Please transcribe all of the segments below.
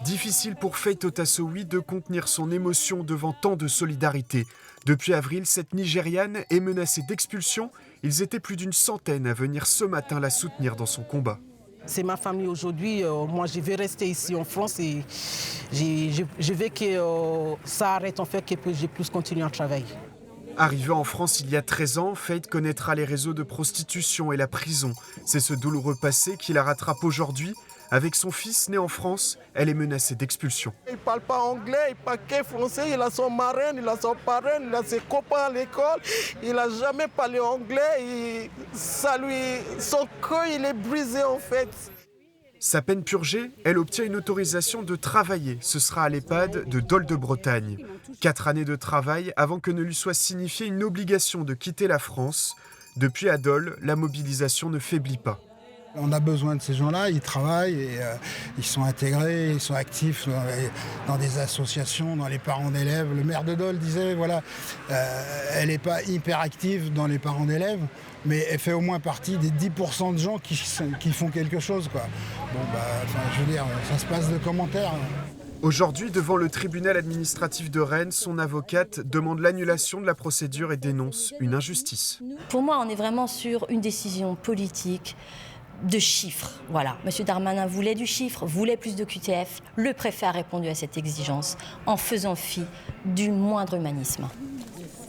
Difficile pour Faith Otasowi de contenir son émotion devant tant de solidarité. Depuis avril, cette Nigériane est menacée d'expulsion. Ils étaient plus d'une centaine à venir ce matin la soutenir dans son combat. C'est ma famille aujourd'hui. Moi, je vais rester ici en France et je veux que ça arrête en fait, que je puisse continuer à travailler. Arrivée en France il y a 13 ans, Faith connaîtra les réseaux de prostitution et la prison. C'est ce douloureux passé qui la rattrape aujourd'hui. Avec son fils né en France, elle est menacée d'expulsion. Il ne parle pas anglais, il ne parle que français, il a son marraine, il a son parrain, il a ses copains à l'école. Il n'a jamais parlé anglais, son cœur il est brisé en fait. Sa peine purgée, elle obtient une autorisation de travailler. Ce sera à l'EHPAD de Dole de Bretagne. 4 années de travail avant que ne lui soit signifiée une obligation de quitter la France. Depuis à Dole, la mobilisation ne faiblit pas. On a besoin de ces gens-là, ils travaillent, et, ils sont intégrés, ils sont actifs dans des associations, dans les parents d'élèves. Le maire de Dole disait, voilà, elle n'est pas hyper active dans les parents d'élèves, mais elle fait au moins partie des 10% de gens qui font quelque chose, quoi. Bon, je veux dire, ça se passe de commentaires. Aujourd'hui, devant le tribunal administratif de Rennes, son avocate demande l'annulation de la procédure et dénonce une injustice. Pour moi, on est vraiment sur une décision politique de chiffres. Voilà, M. Darmanin voulait du chiffre, voulait plus de QTF. Le préfet a répondu à cette exigence en faisant fi du moindre humanisme.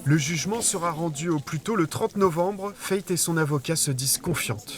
Le jugement sera rendu au plus tôt le 30 novembre. Faith et son avocat se disent confiantes.